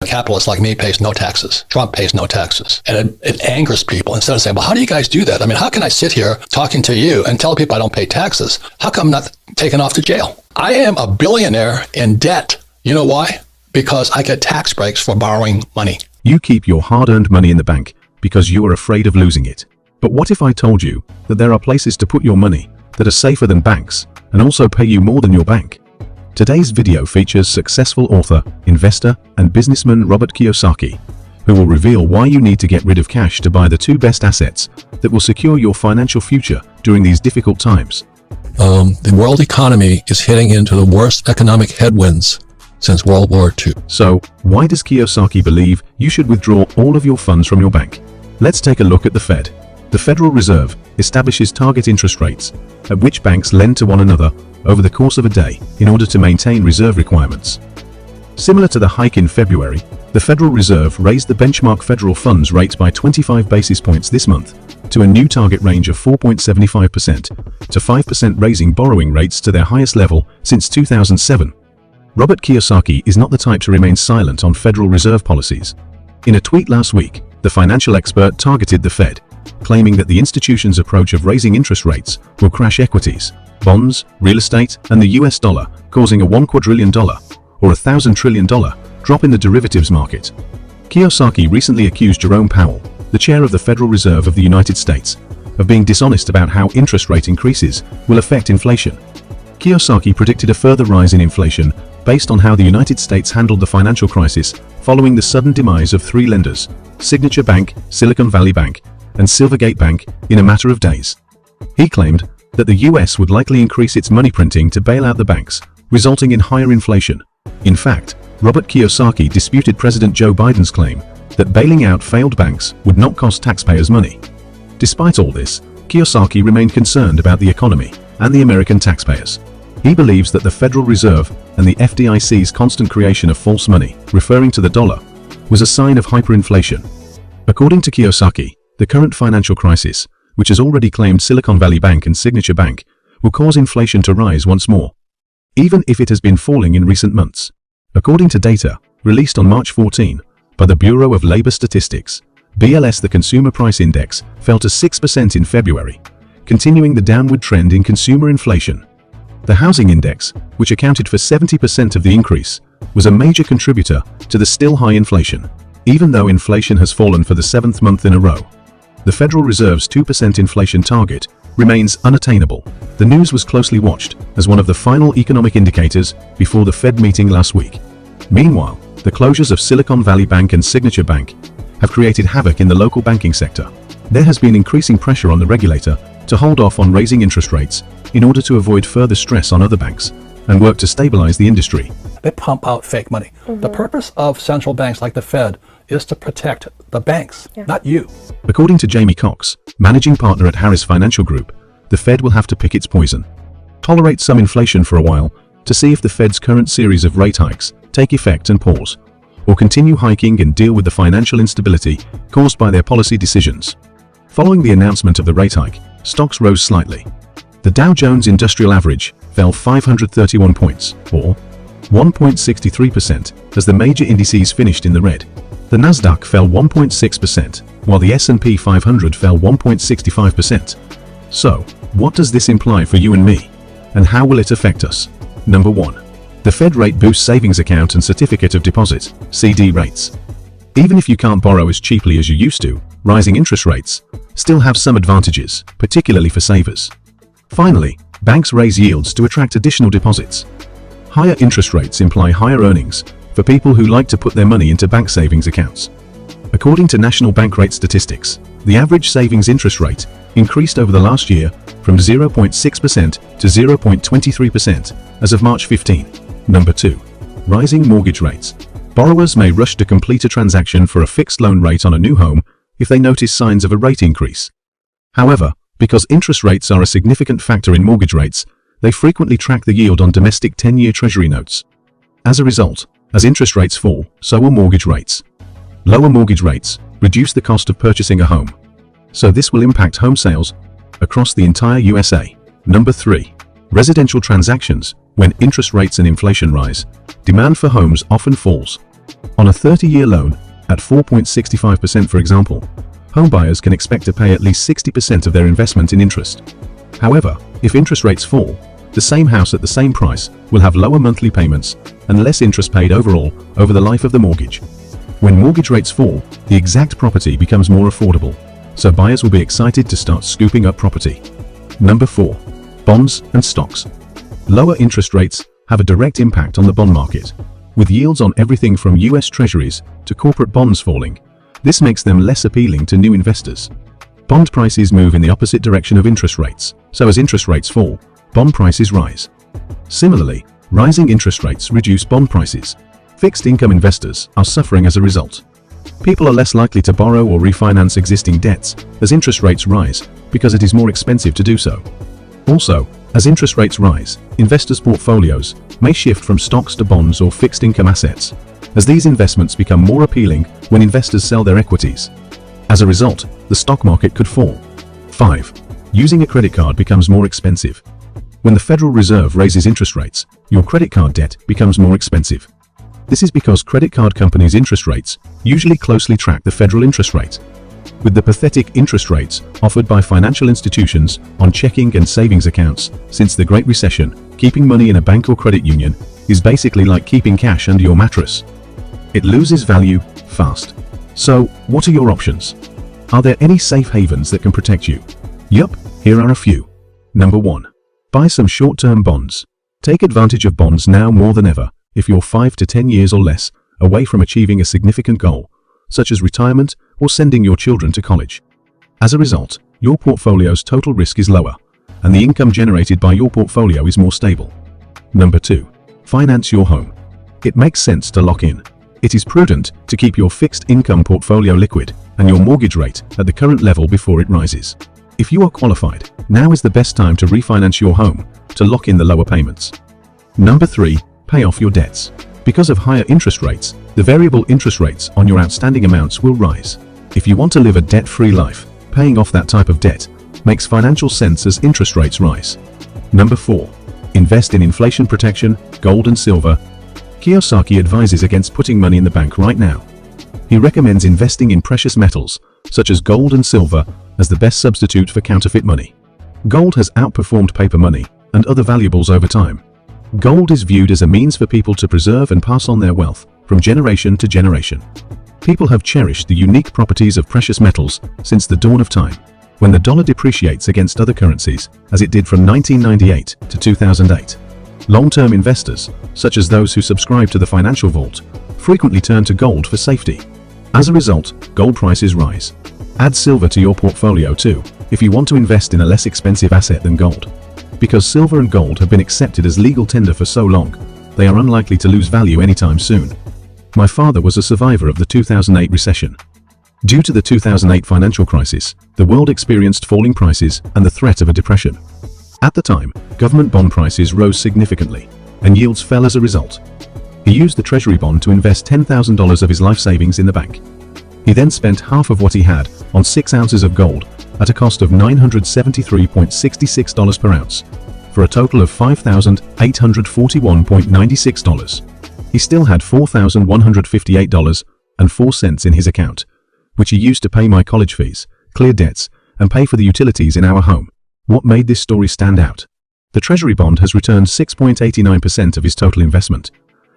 capitalist like me pays no taxes. Trump pays no taxes. And it angers people. Instead of saying, well, how do you guys do that? I mean, how can I sit here talking to you and tell people I don't pay taxes? How come I'm not taken off to jail? I am a billionaire in debt. You know why? Because I get tax breaks for borrowing money. You keep your hard-earned money in the bank because you are afraid of losing it. But what if I told you that there are places to put your money that are safer than banks and also pay you more than your bank? Today's video features successful author, investor, and businessman Robert Kiyosaki, who will reveal why you need to get rid of cash to buy the two best assets that will secure your financial future during these difficult times. The world economy is heading into the worst economic headwinds since World War II. So, why does Kiyosaki believe you should withdraw all of your funds from your bank? Let's take a look at the Fed. The Federal Reserve establishes target interest rates at which banks lend to one another over the course of a day in order to maintain reserve requirements. Similar to the hike in February, the Federal Reserve raised the benchmark federal funds rate by 25 basis points this month to a new target range of 4.75% to 5%, raising borrowing rates to their highest level since 2007. Robert Kiyosaki is not the type to remain silent on Federal Reserve policies. In a tweet last week, the financial expert targeted the Fed, claiming that the institution's approach of raising interest rates will crash equities, bonds, real estate, and the US dollar, causing a $1 quadrillion or $1,000 trillion drop in the derivatives market. Kiyosaki recently accused Jerome Powell, the chair of the Federal Reserve of the United States, of being dishonest about how interest rate increases will affect inflation. Kiyosaki predicted a further rise in inflation based on how the United States handled the financial crisis following the sudden demise of three lenders, Signature Bank, Silicon Valley Bank, and Silvergate Bank, in a matter of days. He claimed that the US would likely increase its money printing to bail out the banks, resulting in higher inflation. In fact, Robert Kiyosaki disputed President Joe Biden's claim that bailing out failed banks would not cost taxpayers money. Despite all this, Kiyosaki remained concerned about the economy and the American taxpayers. He believes that the Federal Reserve and the FDIC's constant creation of false money, referring to the dollar, was a sign of hyperinflation. According to Kiyosaki, the current financial crisis, which has already claimed Silicon Valley Bank and Signature Bank, will cause inflation to rise once more, even if it has been falling in recent months. According to data released on March 14 by the Bureau of Labor Statistics, BLS, the Consumer Price Index, fell to 6% in February, continuing the downward trend in consumer inflation. The Housing Index, which accounted for 70% of the increase, was a major contributor to the still high inflation, even though inflation has fallen for the seventh month in a row. The Federal Reserve's 2% inflation target remains unattainable. The news was closely watched as one of the final economic indicators before the Fed meeting last week. Meanwhile, the closures of Silicon Valley Bank and Signature Bank have created havoc in the local banking sector. There has been increasing pressure on the regulator to hold off on raising interest rates in order to avoid further stress on other banks and work to stabilize the industry. They pump out fake money. The purpose of central banks like the Fed is to protect the banks, not you. According to Jamie Cox, managing partner at Harris Financial Group, the Fed will have to pick its poison. Tolerate some inflation for a while to see if the Fed's current series of rate hikes take effect and pause, or continue hiking and deal with the financial instability caused by their policy decisions. Following the announcement of the rate hike, stocks rose slightly. The Dow Jones Industrial Average fell 531 points, or 1.63%, as the major indices finished in the red. The Nasdaq fell 1.6%, while the S&P 500 fell 1.65%. So, what does this imply for you and me? And how will it affect us? Number 1. The Fed rate boosts savings account and certificate of deposit, CD rates. Even if you can't borrow as cheaply as you used to, rising interest rates still have some advantages, particularly for savers. Finally, banks raise yields to attract additional deposits. Higher interest rates imply higher earnings for people who like to put their money into bank savings accounts. According to national bank rate statistics, the average savings interest rate increased over the last year from 0.6% to 0.23% as of March 15. Number 2. Rising mortgage rates. Borrowers may rush to complete a transaction for a fixed loan rate on a new home if they notice signs of a rate increase. However, because interest rates are a significant factor in mortgage rates, they frequently track the yield on domestic 10-year Treasury notes. As a result, as interest rates fall, so will mortgage rates. Lower mortgage rates reduce the cost of purchasing a home, so this will impact home sales across the entire USA. Number 3. Residential transactions. When interest rates and inflation rise, demand for homes often falls. On a 30-year loan, at 4.65% for example, homebuyers can expect to pay at least 60% of their investment in interest. However, if interest rates fall, the same house at the same price will have lower monthly payments and less interest paid overall over the life of the mortgage. When mortgage rates fall, the exact property becomes more affordable, so buyers will be excited to start scooping up property. Number 4. Bonds and stocks. Lower interest rates have a direct impact on the bond market. With yields on everything from US Treasuries to corporate bonds falling, this makes them less appealing to new investors. Bond prices move in the opposite direction of interest rates, so as interest rates fall, bond prices rise. Similarly, rising interest rates reduce bond prices. Fixed income investors are suffering as a result. People are less likely to borrow or refinance existing debts as interest rates rise because it is more expensive to do so. Also, as interest rates rise, investors' portfolios may shift from stocks to bonds or fixed income assets, as these investments become more appealing when investors sell their equities. As a result, the stock market could fall. 5. Using a credit card becomes more expensive. When the Federal Reserve raises interest rates, your credit card debt becomes more expensive. This is because credit card companies' interest rates usually closely track the federal interest rate. With the pathetic interest rates offered by financial institutions on checking and savings accounts since the Great Recession, keeping money in a bank or credit union is basically like keeping cash under your mattress. It loses value fast. So, what are your options? Are there any safe havens that can protect you? Yup, here are a few. Number 1. Buy some short-term bonds. Take advantage of bonds now more than ever if you're 5 to 10 years or less away from achieving a significant goal, such as retirement or sending your children to college. As a result, your portfolio's total risk is lower, and the income generated by your portfolio is more stable. Number 2. Finance your home. It makes sense to lock in. It is prudent to keep your fixed income portfolio liquid and your mortgage rate at the current level before it rises. If you are qualified, now is the best time to refinance your home to lock in the lower payments. Number 3. Pay off your debts. Because of higher interest rates, the variable interest rates on your outstanding amounts will rise. If you want to live a debt-free life, paying off that type of debt makes financial sense as interest rates rise. Number 4. Invest in inflation protection, gold and silver. Kiyosaki advises against putting money in the bank right now. He recommends investing in precious metals, such as gold and silver, as the best substitute for counterfeit money. Gold has outperformed paper money and other valuables over time. Gold is viewed as a means for people to preserve and pass on their wealth from generation to generation. People have cherished the unique properties of precious metals since the dawn of time, when the dollar depreciates against other currencies, as it did from 1998 to 2008. Long-term investors, such as those who subscribe to the financial vault, frequently turn to gold for safety. As a result, gold prices rise. Add silver to your portfolio too, if you want to invest in a less expensive asset than gold. Because silver and gold have been accepted as legal tender for so long, they are unlikely to lose value anytime soon. My father was a survivor of the 2008 recession. Due to the 2008 financial crisis, the world experienced falling prices and the threat of a depression. At the time, government bond prices rose significantly, and yields fell as a result. He used the treasury bond to invest $10,000 of his life savings in the bank. He then spent half of what he had on 6 ounces of gold at a cost of $973.66 per ounce, for a total of $5,841.96. He still had $4,158.04 in his account, which he used to pay my college fees, clear debts, and pay for the utilities in our home. What made this story stand out? The treasury bond has returned 6.89% of his total investment,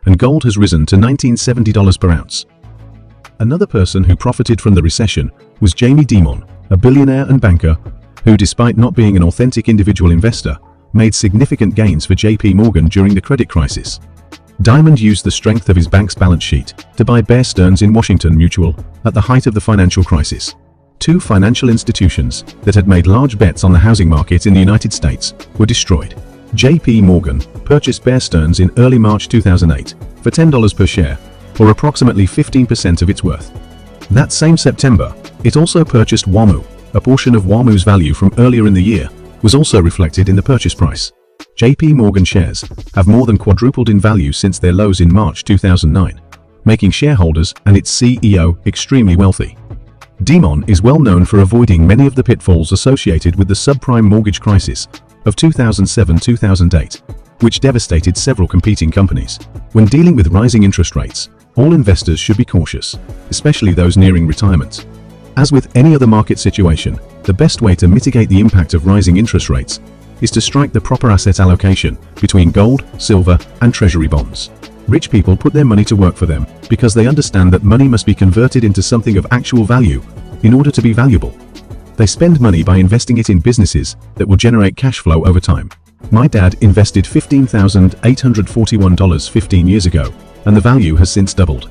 and gold has risen to $1970 per ounce. Another person who profited from the recession was Jamie Dimon, a billionaire and banker who, despite not being an authentic individual investor, made significant gains for JP Morgan during the credit crisis. Diamond used the strength of his bank's balance sheet to buy Bear Stearns in Washington Mutual at the height of the financial crisis. Two financial institutions that had made large bets on the housing market in the United States were destroyed. JP Morgan purchased Bear Stearns in early March 2008 for $10 per share, or approximately 15% of its worth. That same September, it also purchased WAMU. A portion of WAMU's value from earlier in the year was also reflected in the purchase price. JP Morgan shares have more than quadrupled in value since their lows in March 2009, making shareholders and its CEO extremely wealthy. Dimon is well known for avoiding many of the pitfalls associated with the subprime mortgage crisis of 2007-2008, which devastated several competing companies. When dealing with rising interest rates, all investors should be cautious, especially those nearing retirement. As with any other market situation, the best way to mitigate the impact of rising interest rates is to strike the proper asset allocation between gold, silver, and treasury bonds. Rich people put their money to work for them because they understand that money must be converted into something of actual value in order to be valuable. They spend money by investing it in businesses that will generate cash flow over time. My dad invested $15,841 15 years ago, and the value has since doubled.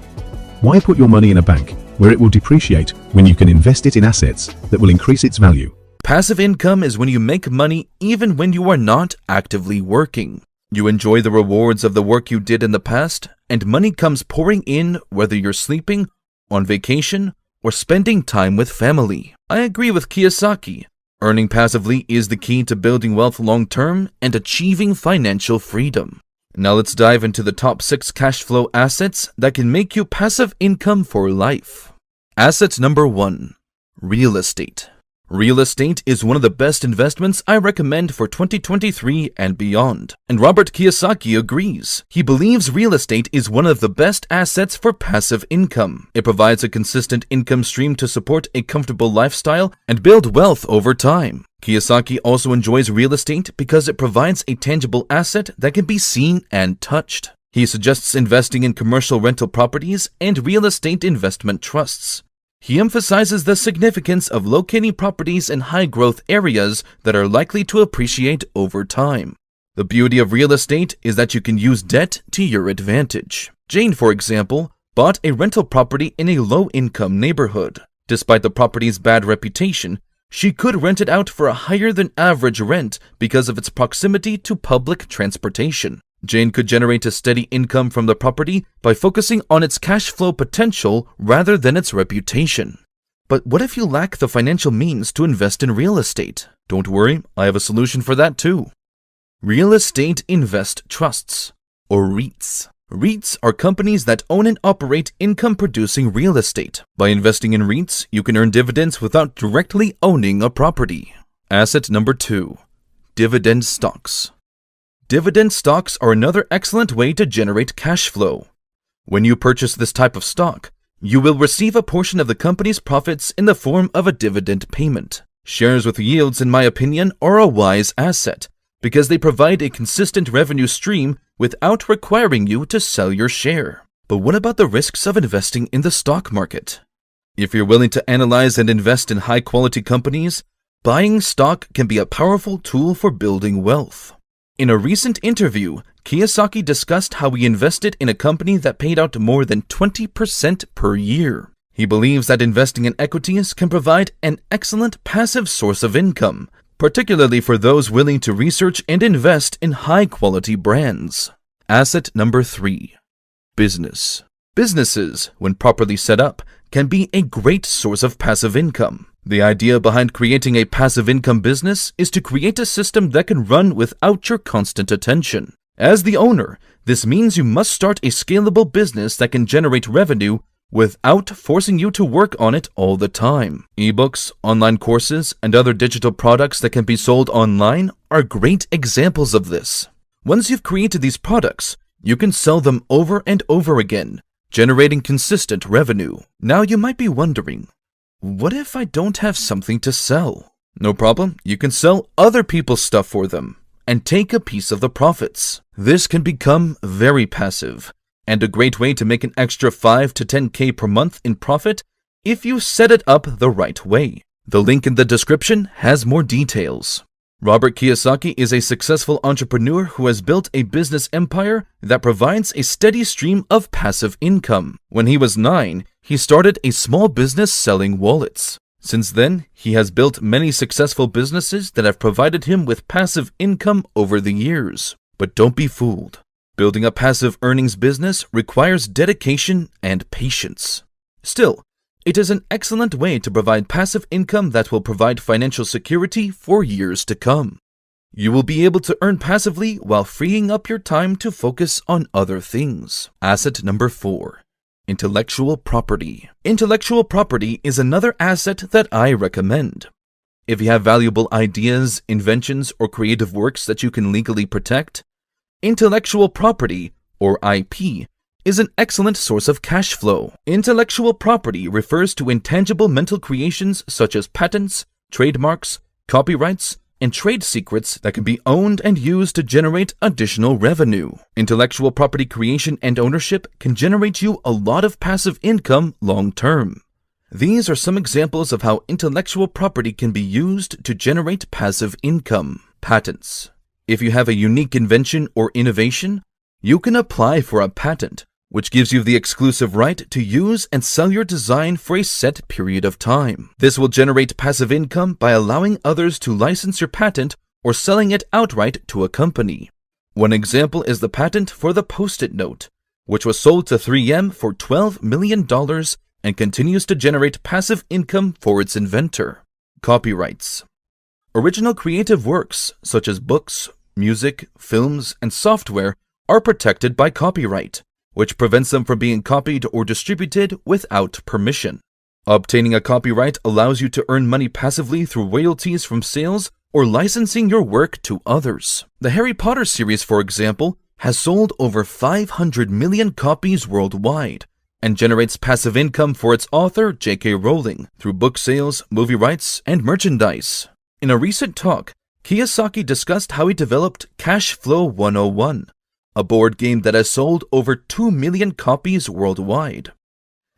Why put your money in a bank where it will depreciate when you can invest it in assets that will increase its value? Passive income is when you make money even when you are not actively working. You enjoy the rewards of the work you did in the past, and money comes pouring in whether you're sleeping, on vacation, or spending time with family. I agree with Kiyosaki. Earning passively is the key to building wealth long-term and achieving financial freedom. Now let's dive into the top 6 cash flow assets that can make you passive income for life. Asset number 1, real estate. Real estate is one of the best investments I recommend for 2023 and beyond. And Robert Kiyosaki agrees. He believes real estate is one of the best assets for passive income. It provides a consistent income stream to support a comfortable lifestyle and build wealth over time. Kiyosaki also enjoys real estate because it provides a tangible asset that can be seen and touched. He suggests investing in commercial rental properties and real estate investment trusts. He emphasizes the significance of locating properties in high-growth areas that are likely to appreciate over time. The beauty of real estate is that you can use debt to your advantage. Jane, for example, bought a rental property in a low-income neighborhood. Despite the property's bad reputation, she could rent it out for a higher-than-average rent because of its proximity to public transportation. Jane could generate a steady income from the property by focusing on its cash flow potential rather than its reputation. But what if you lack the financial means to invest in real estate? Don't worry, I have a solution for that too. Real Estate Invest Trusts, or REITs. REITs are companies that own and operate income-producing real estate. By investing in REITs, you can earn dividends without directly owning a property. Asset number 2, dividend stocks. Dividend stocks are another excellent way to generate cash flow. When you purchase this type of stock, you will receive a portion of the company's profits in the form of a dividend payment. Shares with yields, in my opinion, are a wise asset because they provide a consistent revenue stream without requiring you to sell your share. But what about the risks of investing in the stock market? If you're willing to analyze and invest in high-quality companies, buying stock can be a powerful tool for building wealth. In a recent interview, Kiyosaki discussed how he invested in a company that paid out more than 20% per year. He believes that investing in equities can provide an excellent passive source of income, particularly for those willing to research and invest in high-quality brands. Asset number 3, business. Businesses, when properly set up, can be a great source of passive income. The idea behind creating a passive income business is to create a system that can run without your constant attention. As the owner, this means you must start a scalable business that can generate revenue without forcing you to work on it all the time. Ebooks, online courses, and other digital products that can be sold online are great examples of this. Once you've created these products, you can sell them over and over again, generating consistent revenue. Now you might be wondering, what if I don't have something to sell? No problem, you can sell other people's stuff for them and take a piece of the profits. This can become very passive and a great way to make an extra 5 to 10K per month in profit if you set it up the right way. The link in the description has more details. Robert Kiyosaki is a successful entrepreneur who has built a business empire that provides a steady stream of passive income. When he was 9, he started a small business selling wallets. Since then, he has built many successful businesses that have provided him with passive income over the years. But don't be fooled. Building a passive earnings business requires dedication and patience. Still, it is an excellent way to provide passive income that will provide financial security for years to come. You will be able to earn passively while freeing up your time to focus on other things. Asset number 4, intellectual property. Intellectual property is another asset that I recommend. If you have valuable ideas, inventions, or creative works that you can legally protect, intellectual property, or IP, is an excellent source of cash flow. Intellectual property refers to intangible mental creations such as patents, trademarks, copyrights, and trade secrets that can be owned and used to generate additional revenue. Intellectual property creation and ownership can generate you a lot of passive income long term. These are some examples of how intellectual property can be used to generate passive income. Patents. If you have a unique invention or innovation, you can apply for a patent, which gives you the exclusive right to use and sell your design for a set period of time. This will generate passive income by allowing others to license your patent or selling it outright to a company. One example is the patent for the Post-it note, which was sold to 3M for $12 million and continues to generate passive income for its inventor. Copyrights. Original creative works, such as books, music, films, and software, are protected by copyright, which prevents them from being copied or distributed without permission. Obtaining a copyright allows you to earn money passively through royalties from sales or licensing your work to others. The Harry Potter series, for example, has sold over 500 million copies worldwide and generates passive income for its author, J.K. Rowling, through book sales, movie rights, and merchandise. In a recent talk, Kiyosaki discussed how he developed Cash Flow 101, a board game that has sold over 2 million copies worldwide.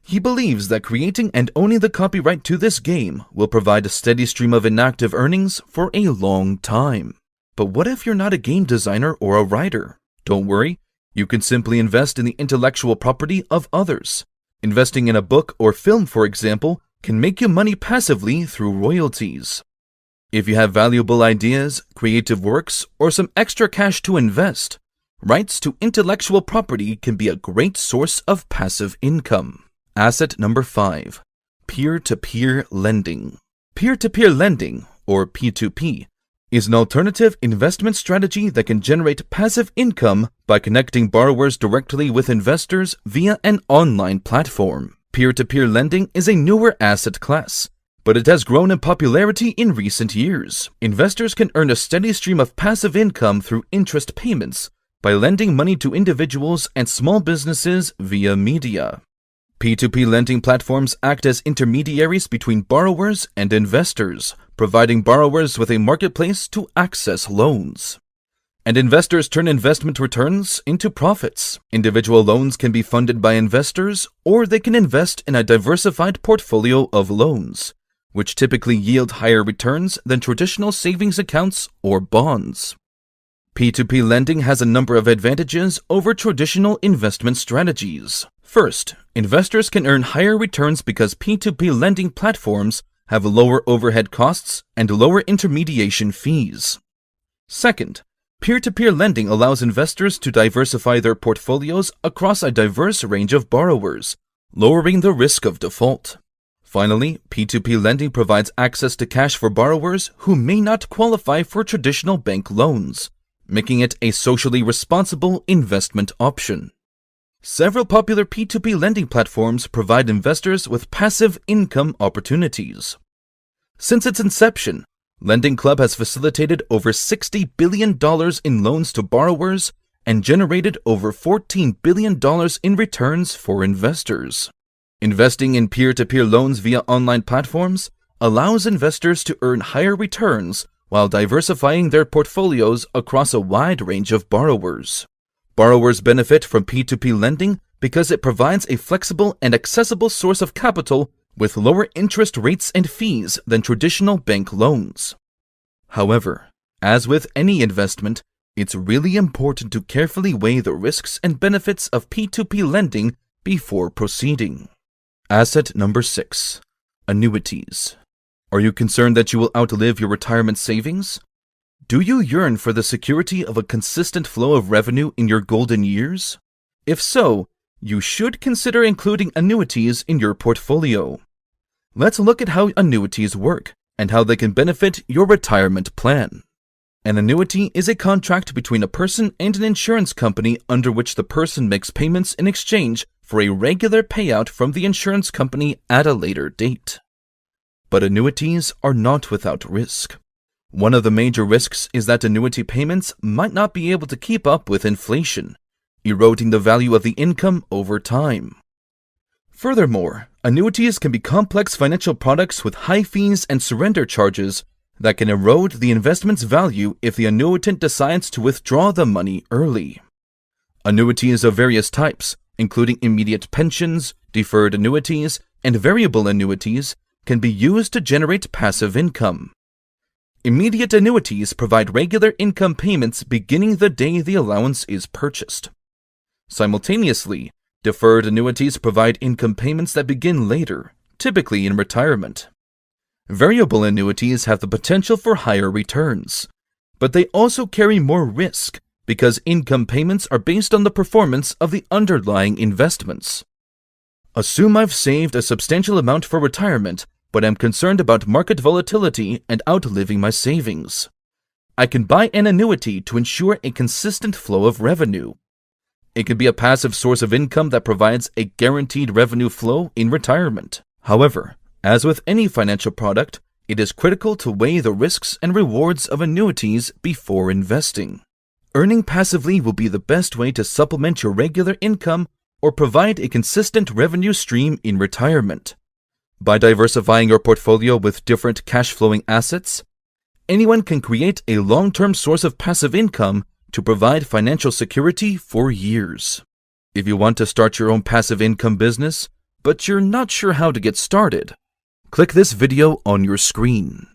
He believes that creating and owning the copyright to this game will provide a steady stream of inactive earnings for a long time. But what if you're not a game designer or a writer? Don't worry, you can simply invest in the intellectual property of others. Investing in a book or film, for example, can make you money passively through royalties. If you have valuable ideas, creative works, or some extra cash to invest, rights to intellectual property can be a great source of passive income. Asset number 5. Peer-to-peer lending. Peer-to-peer lending, or P2P, is an alternative investment strategy that can generate passive income by connecting borrowers directly with investors via an online platform. Peer-to-peer lending is a newer asset class, but it has grown in popularity in recent years. Investors can earn a steady stream of passive income through interest payments by lending money to individuals and small businesses via media. P2P lending platforms act as intermediaries between borrowers and investors, providing borrowers with a marketplace to access loans. And investors turn investment returns into profits. Individual loans can be funded by investors, or they can invest in a diversified portfolio of loans, which typically yield higher returns than traditional savings accounts or bonds. P2P lending has a number of advantages over traditional investment strategies. First, investors can earn higher returns because P2P lending platforms have lower overhead costs and lower intermediation fees. Second, peer-to-peer lending allows investors to diversify their portfolios across a diverse range of borrowers, lowering the risk of default. Finally, P2P lending provides access to cash for borrowers who may not qualify for traditional bank loans, making it a socially responsible investment option. Several popular P2P lending platforms provide investors with passive income opportunities. Since its inception, Lending Club has facilitated over $60 billion in loans to borrowers and generated over $14 billion in returns for investors. Investing in peer-to-peer loans via online platforms allows investors to earn higher returns while diversifying their portfolios across a wide range of borrowers. Borrowers benefit from P2P lending because it provides a flexible and accessible source of capital with lower interest rates and fees than traditional bank loans. However, as with any investment, it's really important to carefully weigh the risks and benefits of P2P lending before proceeding. Asset number 6. Annuities. Are you concerned that you will outlive your retirement savings? Do you yearn for the security of a consistent flow of revenue in your golden years? If so, you should consider including annuities in your portfolio. Let's look at how annuities work and how they can benefit your retirement plan. An annuity is a contract between a person and an insurance company under which the person makes payments in exchange for a regular payout from the insurance company at a later date. But annuities are not without risk. One of the major risks is that annuity payments might not be able to keep up with inflation, eroding the value of the income over time. Furthermore, annuities can be complex financial products with high fees and surrender charges that can erode the investment's value if the annuitant decides to withdraw the money early. Annuities of various types, including immediate pensions, deferred annuities, and variable annuities, can be used to generate passive income. Immediate annuities provide regular income payments beginning the day the allowance is purchased. Simultaneously, deferred annuities provide income payments that begin later, typically in retirement. Variable annuities have the potential for higher returns, but they also carry more risk because income payments are based on the performance of the underlying investments. Assume I've saved a substantial amount for retirement, but am concerned about market volatility and outliving my savings. I can buy an annuity to ensure a consistent flow of revenue. It can be a passive source of income that provides a guaranteed revenue flow in retirement. However, as with any financial product, it is critical to weigh the risks and rewards of annuities before investing. Earning passively will be the best way to supplement your regular income or provide a consistent revenue stream in retirement. By diversifying your portfolio with different cash-flowing assets, anyone can create a long-term source of passive income to provide financial security for years. If you want to start your own passive income business, but you're not sure how to get started, click this video on your screen.